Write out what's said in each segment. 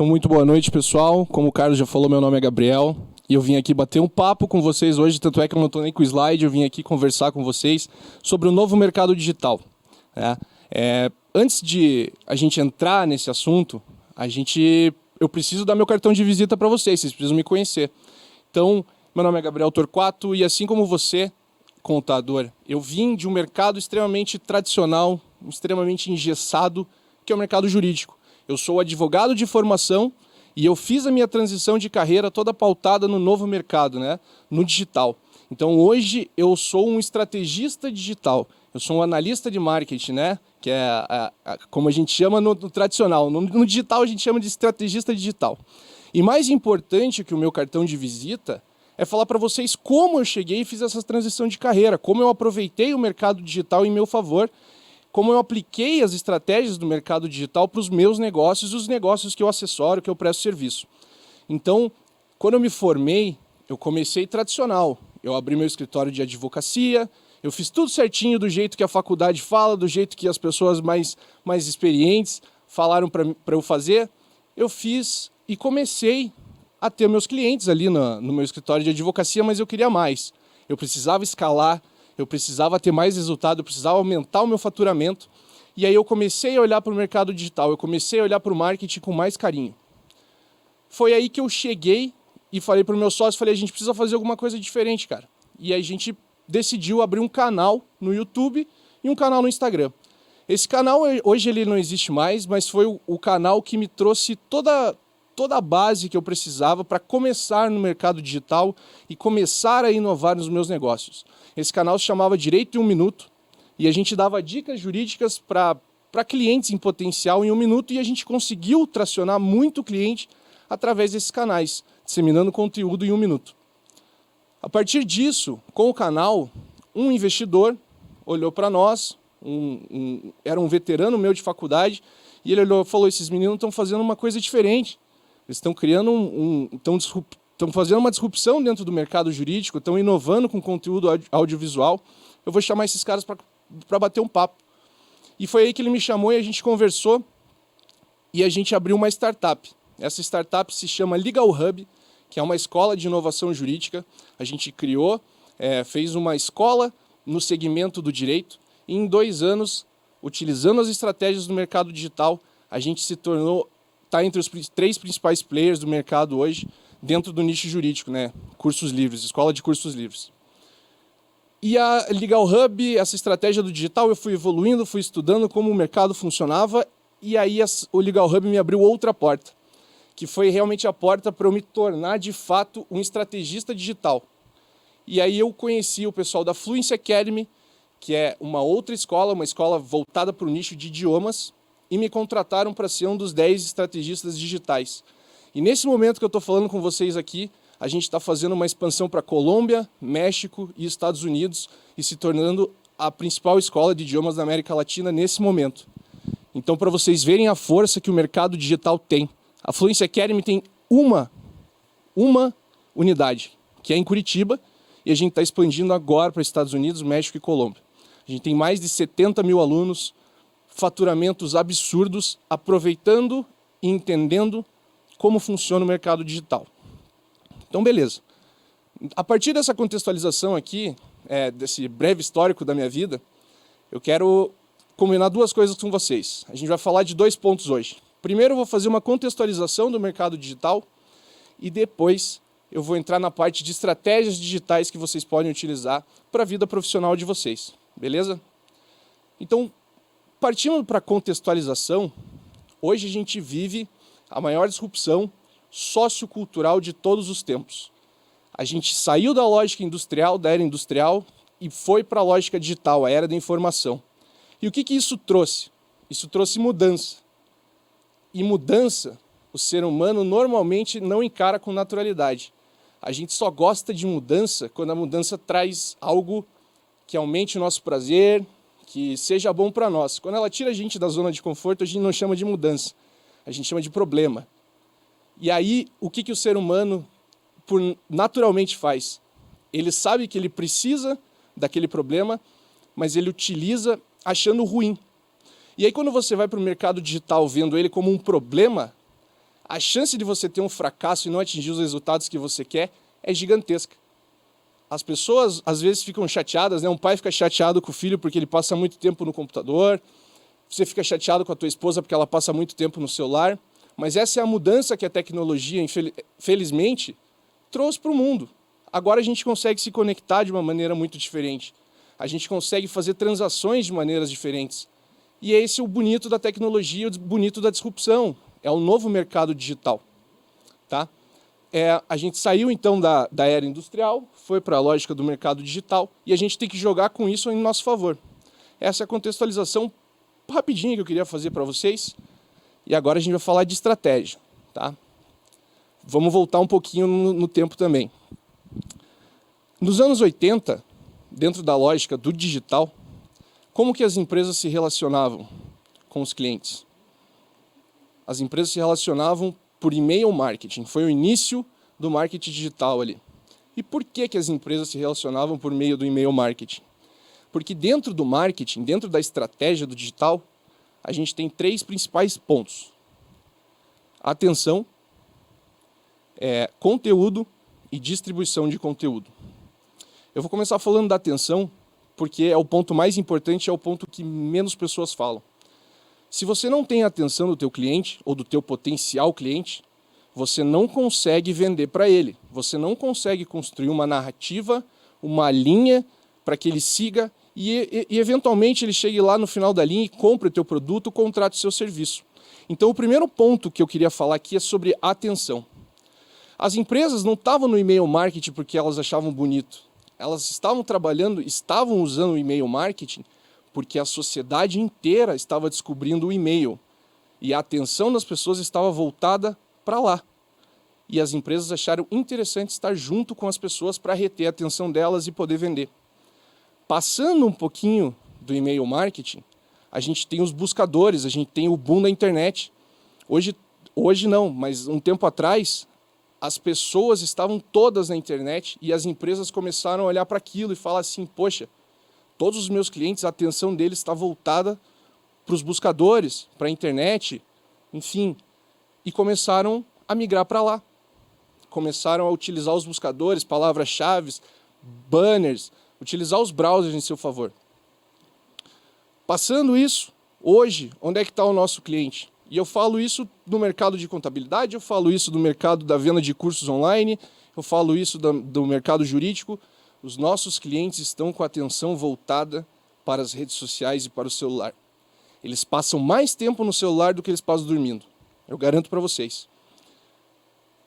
Então, muito boa noite, pessoal. Como o Carlos já falou, meu nome é Gabriel e eu vim aqui bater um papo com vocês hoje, tanto é que eu não estou nem com o slide, eu vim aqui conversar com vocês sobre o novo mercado digital, né? Antes de a gente entrar nesse assunto, eu preciso dar meu cartão de visita para vocês precisam me conhecer. Então, meu nome é Gabriel Torquato e assim como você, contador, eu vim de um mercado extremamente tradicional, extremamente engessado, que é o mercado jurídico. Eu sou advogado de formação e eu fiz a minha transição de carreira toda pautada no novo mercado, né? No digital. Então hoje eu sou um estrategista digital, eu sou um analista de marketing, né? Que é como a gente chama no tradicional. No digital a gente chama de estrategista digital. E mais importante que o meu cartão de visita é falar para vocês como eu cheguei e fiz essa transição de carreira, como eu aproveitei o mercado digital em meu favor, como eu apliquei as estratégias do mercado digital para os meus negócios e os negócios que eu assessoro, que eu presto serviço. Então, quando eu me formei, eu comecei tradicional. Eu abri meu escritório de advocacia, eu fiz tudo certinho do jeito que a faculdade fala, do jeito que as pessoas mais experientes falaram para eu fazer. Eu fiz e comecei a ter meus clientes ali no meu escritório de advocacia, mas eu queria mais. Eu precisava escalar, eu precisava ter mais resultado, eu precisava aumentar o meu faturamento. E aí eu comecei a olhar para o mercado digital, eu comecei a olhar para o marketing com mais carinho. Foi aí que eu cheguei e falei para o meu sócio, a gente precisa fazer alguma coisa diferente, cara. E aí a gente decidiu abrir um canal no YouTube e um canal no Instagram. Esse canal, hoje ele não existe mais, mas foi o canal que me trouxe toda a base que eu precisava para começar no mercado digital e começar a inovar nos meus negócios. Esse canal se chamava Direito em um Minuto e a gente dava dicas jurídicas para clientes em potencial em um minuto e a gente conseguiu tracionar muito cliente através desses canais, disseminando conteúdo em um minuto. A partir disso, com o canal, um investidor olhou para nós, era um veterano meu de faculdade, e ele olhou e falou, esses meninos estão fazendo uma coisa diferente. Eles estão criando estão fazendo uma disrupção dentro do mercado jurídico, estão inovando com conteúdo audiovisual. Eu vou chamar esses caras para bater um papo. E foi aí que ele me chamou e a gente conversou e a gente abriu uma startup. Essa startup se chama Legal Hub, que é uma escola de inovação jurídica. A gente criou, fez uma escola no segmento do direito e em 2 anos, utilizando as estratégias do mercado digital, a gente se tornou está entre os 3 principais players do mercado hoje, dentro do nicho jurídico, né? Cursos livres, escola de cursos livres. E a Legal Hub, essa estratégia do digital, eu fui evoluindo, fui estudando como o mercado funcionava, e aí o Legal Hub me abriu outra porta, que foi realmente a porta para eu me tornar, de fato, um estrategista digital. E aí eu conheci o pessoal da Fluency Academy, que é uma outra escola, uma escola voltada para o nicho de idiomas, e me contrataram para ser um dos 10 estrategistas digitais. E nesse momento que eu estou falando com vocês aqui, a gente está fazendo uma expansão para Colômbia, México e Estados Unidos e se tornando a principal escola de idiomas da América Latina nesse momento. Então, para vocês verem a força que o mercado digital tem, a Fluency Academy tem uma unidade, que é em Curitiba, e a gente está expandindo agora para Estados Unidos, México e Colômbia. A gente tem mais de 70 mil alunos, faturamentos absurdos, aproveitando e entendendo como funciona o mercado digital. Então, beleza. A partir dessa contextualização aqui, desse breve histórico da minha vida, eu quero combinar 2 coisas com vocês. A gente vai falar de 2 pontos hoje. Primeiro, eu vou fazer uma contextualização do mercado digital e depois eu vou entrar na parte de estratégias digitais que vocês podem utilizar para a vida profissional de vocês. Beleza? Então, partindo para a contextualização, hoje a gente vive a maior disrupção sociocultural de todos os tempos. A gente saiu da lógica industrial, da era industrial, e foi para a lógica digital, a era da informação. E o que isso trouxe? Isso trouxe mudança. E mudança, o ser humano normalmente não encara com naturalidade. A gente só gosta de mudança quando a mudança traz algo que aumente o nosso prazer, que seja bom para nós. Quando ela tira a gente da zona de conforto, a gente não chama de mudança, a gente chama de problema. E aí, o que o ser humano naturalmente faz? Ele sabe que ele precisa daquele problema, mas ele utiliza achando ruim. E aí, quando você vai para o mercado digital vendo ele como um problema, a chance de você ter um fracasso e não atingir os resultados que você quer é gigantesca. As pessoas, às vezes, ficam chateadas, né? Um pai fica chateado com o filho porque ele passa muito tempo no computador, você fica chateado com a tua esposa porque ela passa muito tempo no celular, mas essa é a mudança que a tecnologia, felizmente, trouxe para o mundo. Agora a gente consegue se conectar de uma maneira muito diferente. A gente consegue fazer transações de maneiras diferentes. E é esse o bonito da tecnologia, o bonito da disrupção. É o novo mercado digital. Tá? A gente saiu, então, da era industrial, foi para a lógica do mercado digital, e a gente tem que jogar com isso em nosso favor. Essa é a contextualização rapidinha que eu queria fazer para vocês. E agora a gente vai falar de estratégia. Tá? Vamos voltar um pouquinho no tempo também. Nos anos 80, dentro da lógica do digital, como que as empresas se relacionavam com os clientes? As empresas se relacionavam por e-mail marketing. Foi o início do marketing digital ali. E por que as empresas se relacionavam por meio do e-mail marketing? Porque dentro do marketing, dentro da estratégia do digital, a gente tem 3 principais pontos. Atenção, conteúdo e distribuição de conteúdo. Eu vou começar falando da atenção, porque é o ponto mais importante, é o ponto que menos pessoas falam. Se você não tem a atenção do teu cliente, ou do teu potencial cliente, você não consegue vender para ele. Você não consegue construir uma narrativa, uma linha, para que ele siga e eventualmente ele chegue lá no final da linha e compre o teu produto, contrate o seu serviço. Então o primeiro ponto que eu queria falar aqui é sobre atenção. As empresas não estavam no e-mail marketing porque elas achavam bonito. Elas estavam usando o e-mail marketing porque a sociedade inteira estava descobrindo o e-mail. E a atenção das pessoas estava voltada para lá. E as empresas acharam interessante estar junto com as pessoas para reter a atenção delas e poder vender. Passando um pouquinho do e-mail marketing, a gente tem os buscadores, a gente tem o boom da internet. Hoje não, mas um tempo atrás, as pessoas estavam todas na internet e as empresas começaram a olhar para aquilo e falar assim, poxa, todos os meus clientes, a atenção deles está voltada para os buscadores, para a internet, enfim. E começaram a migrar para lá. Começaram a utilizar os buscadores, palavras-chave, banners, utilizar os browsers em seu favor. Passando isso, hoje, onde é que está o nosso cliente? E eu falo isso no mercado de contabilidade, eu falo isso no mercado da venda de cursos online, eu falo isso do mercado jurídico. Os nossos clientes estão com a atenção voltada para as redes sociais e para o celular. Eles passam mais tempo no celular do que eles passam dormindo. Eu garanto para vocês.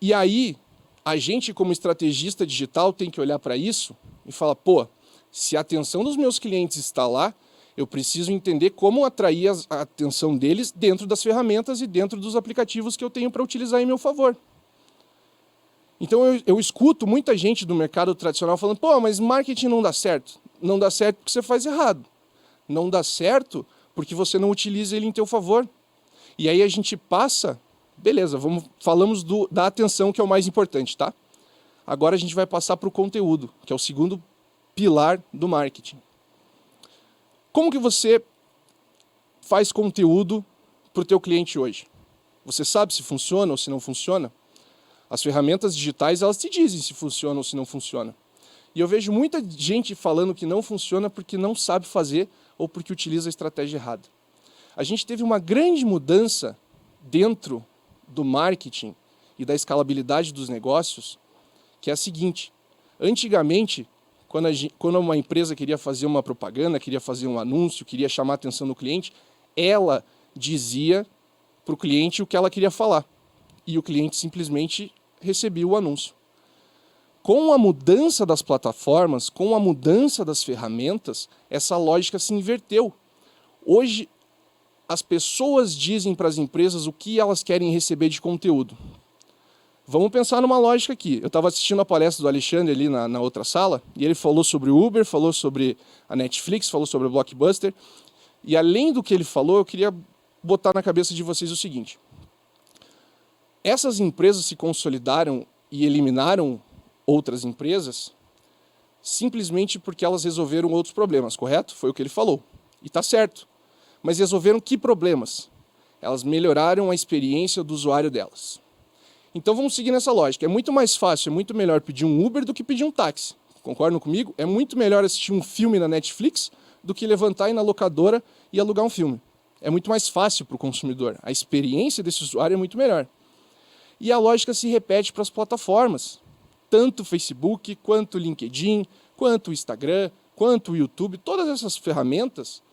E aí, a gente como estrategista digital tem que olhar para isso e falar, pô, se a atenção dos meus clientes está lá, eu preciso entender como atrair a atenção deles dentro das ferramentas e dentro dos aplicativos que eu tenho para utilizar em meu favor. Então eu escuto muita gente do mercado tradicional falando, pô, mas marketing não dá certo. Não dá certo porque você faz errado. Não dá certo porque você não utiliza ele em teu favor. E aí a gente passa, beleza, falamos da atenção, que é o mais importante, tá? Agora a gente vai passar para o conteúdo, que é o segundo pilar do marketing. Como que você faz conteúdo para o teu cliente hoje? Você sabe se funciona ou se não funciona? As ferramentas digitais, elas te dizem se funciona ou se não funciona. E eu vejo muita gente falando que não funciona porque não sabe fazer ou porque utiliza a estratégia errada. A gente teve uma grande mudança dentro do marketing e da escalabilidade dos negócios, que é a seguinte. Antigamente, quando uma empresa queria fazer uma propaganda, queria fazer um anúncio, queria chamar a atenção do cliente, ela dizia para o cliente o que ela queria falar. E o cliente simplesmente recebia o anúncio. Com a mudança das plataformas, com a mudança das ferramentas, essa lógica se inverteu. Hoje, as pessoas dizem para as empresas o que elas querem receber de conteúdo. Vamos pensar numa lógica aqui. Eu estava assistindo a palestra do Alexandre ali na outra sala, e ele falou sobre o Uber, falou sobre a Netflix, falou sobre o Blockbuster. E além do que ele falou, eu queria botar na cabeça de vocês o seguinte. Essas empresas se consolidaram e eliminaram outras empresas simplesmente porque elas resolveram outros problemas, correto? Foi o que ele falou. E está certo. Mas resolveram que problemas? Elas melhoraram a experiência do usuário delas. Então vamos seguir nessa lógica. É muito mais fácil, é muito melhor pedir um Uber do que pedir um táxi. Concordam comigo? É muito melhor assistir um filme na Netflix do que levantar e ir na locadora e alugar um filme. É muito mais fácil para o consumidor. A experiência desse usuário é muito melhor. E a lógica se repete para as plataformas. Tanto o Facebook, quanto o LinkedIn, quanto o Instagram, quanto o YouTube. Todas essas ferramentas,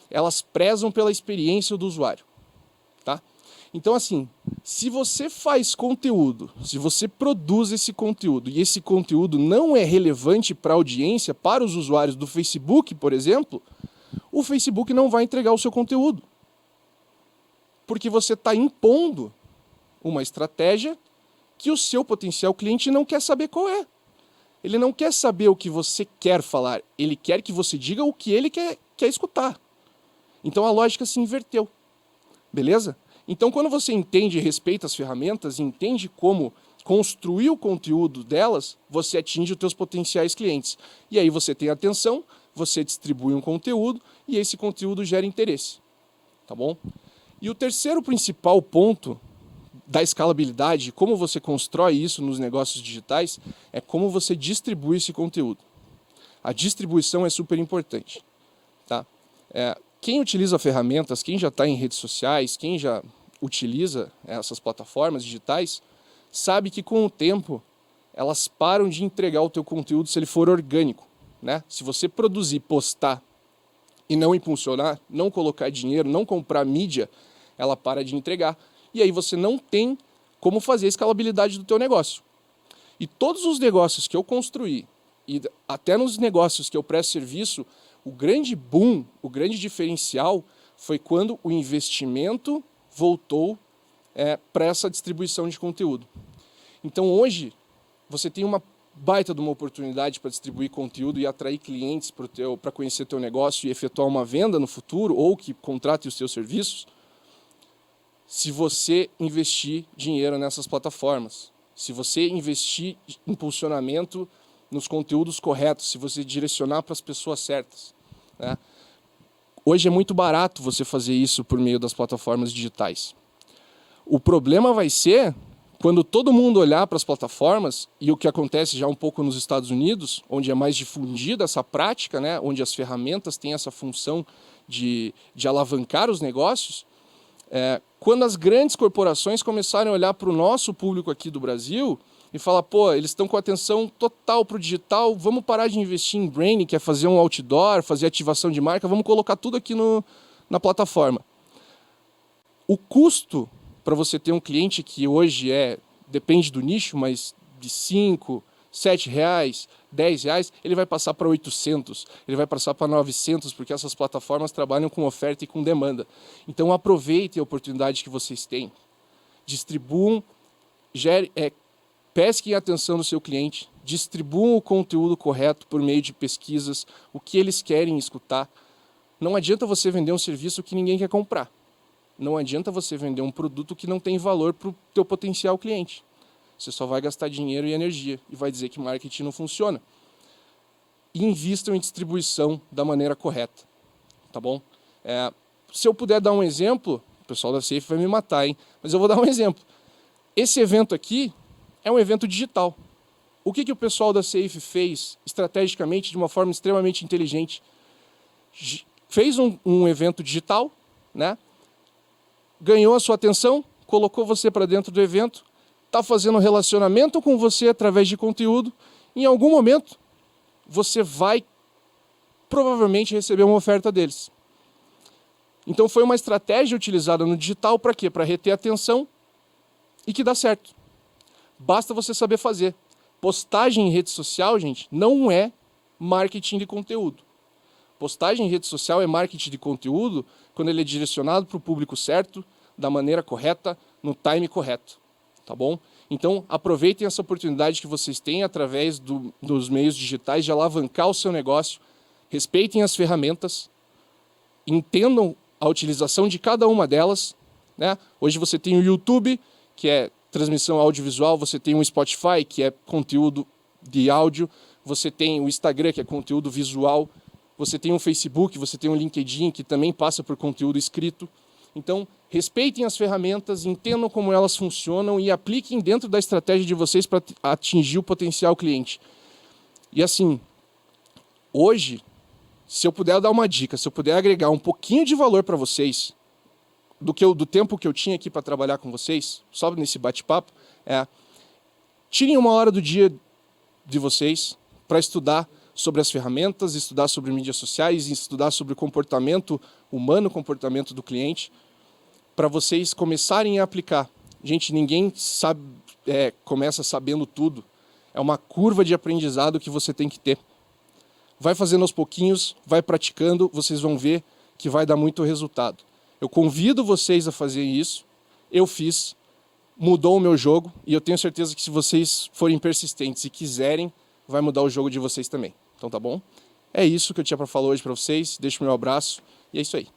elas prezam pela experiência do usuário. Tá? Então, assim, se você faz conteúdo, se você produz esse conteúdo e esse conteúdo não é relevante para a audiência, para os usuários do Facebook, por exemplo, o Facebook não vai entregar o seu conteúdo. Porque você está impondo uma estratégia que o seu potencial cliente não quer saber qual é. Ele não quer saber o que você quer falar, ele quer que você diga o que ele quer escutar. Então a lógica se inverteu. Beleza? Então, quando você entende e respeita as ferramentas, entende como construir o conteúdo delas, você atinge os seus potenciais clientes. E aí você tem atenção, você distribui um conteúdo e esse conteúdo gera interesse. Tá bom? E o terceiro principal ponto da escalabilidade, como você constrói isso nos negócios digitais, é como você distribui esse conteúdo. A distribuição é super importante. Tá? Quem utiliza ferramentas, quem já está em redes sociais, quem já utiliza essas plataformas digitais, sabe que com o tempo elas param de entregar o teu conteúdo se ele for orgânico. Né? Se você produzir, postar e não impulsionar, não colocar dinheiro, não comprar mídia, ela para de entregar. E aí você não tem como fazer a escalabilidade do teu negócio. E todos os negócios que eu construí, e até nos negócios que eu presto serviço, o grande boom, o grande diferencial foi quando o investimento voltou para essa distribuição de conteúdo. Então hoje você tem uma baita de uma oportunidade para distribuir conteúdo e atrair clientes para conhecer teu negócio e efetuar uma venda no futuro ou que contrate os teus serviços, se você investir dinheiro nessas plataformas, se você investir em impulsionamento nos conteúdos corretos, se você direcionar para as pessoas certas. Né? Hoje é muito barato você fazer isso por meio das plataformas digitais. O problema vai ser quando todo mundo olhar para as plataformas, e o que acontece já um pouco nos Estados Unidos, onde é mais difundida essa prática, né? Onde as ferramentas têm essa função de alavancar os negócios, quando as grandes corporações começarem a olhar para o nosso público aqui do Brasil e falar, pô, eles estão com atenção total para o digital, vamos parar de investir em branding, que é fazer um outdoor, fazer ativação de marca, vamos colocar tudo aqui na plataforma. O custo para você ter um cliente que hoje depende do nicho, mas de 5, 7 reais, 10 reais, ele vai passar para 800, ele vai passar para 900, porque essas plataformas trabalham com oferta e com demanda. Então aproveitem a oportunidade que vocês têm. Distribuam, pesquem a atenção do seu cliente, distribuam o conteúdo correto por meio de pesquisas, o que eles querem escutar. Não adianta você vender um serviço que ninguém quer comprar. Não adianta você vender um produto que não tem valor para o teu potencial cliente. Você só vai gastar dinheiro e energia e vai dizer que marketing não funciona. E invistam em distribuição da maneira correta. Tá bom? Se eu puder dar um exemplo, o pessoal da Safe vai me matar, hein? Mas eu vou dar um exemplo. Esse evento aqui é um evento digital. O que o pessoal da Safe fez estrategicamente de uma forma extremamente inteligente? Fez um evento digital, né? Ganhou a sua atenção, colocou você para dentro do evento, está fazendo um relacionamento com você através de conteúdo. Em algum momento, você vai provavelmente receber uma oferta deles. Então foi uma estratégia utilizada no digital para quê? Para reter a atenção e que dá certo. Basta você saber fazer. Postagem em rede social, gente, não é marketing de conteúdo. Postagem em rede social é marketing de conteúdo quando ele é direcionado para o público certo, da maneira correta, no time correto. Tá bom? Então, aproveitem essa oportunidade que vocês têm através dos meios digitais de alavancar o seu negócio, respeitem as ferramentas, entendam a utilização de cada uma delas. Né? Hoje você tem o YouTube, que é transmissão audiovisual, você tem o Spotify, que é conteúdo de áudio, você tem o Instagram, que é conteúdo visual, você tem o Facebook, você tem o LinkedIn, que também passa por conteúdo escrito. Então, respeitem as ferramentas, entendam como elas funcionam e apliquem dentro da estratégia de vocês para atingir o potencial cliente. E assim, hoje, se eu puder dar uma dica, se eu puder agregar um pouquinho de valor para vocês, do tempo que eu tinha aqui para trabalhar com vocês, só nesse bate-papo, tirem uma hora do dia de vocês para estudar sobre as ferramentas, estudar sobre mídias sociais, estudar sobre o comportamento humano, o comportamento do cliente, para vocês começarem a aplicar. Gente, ninguém sabe, começa sabendo tudo. É uma curva de aprendizado que você tem que ter. Vai fazendo aos pouquinhos, vai praticando, vocês vão ver que vai dar muito resultado. Eu convido vocês a fazer isso. Eu fiz, mudou o meu jogo e eu tenho certeza que se vocês forem persistentes e quiserem, vai mudar o jogo de vocês também. Então tá bom? É isso que eu tinha para falar hoje para vocês. Deixo o meu abraço e é isso aí.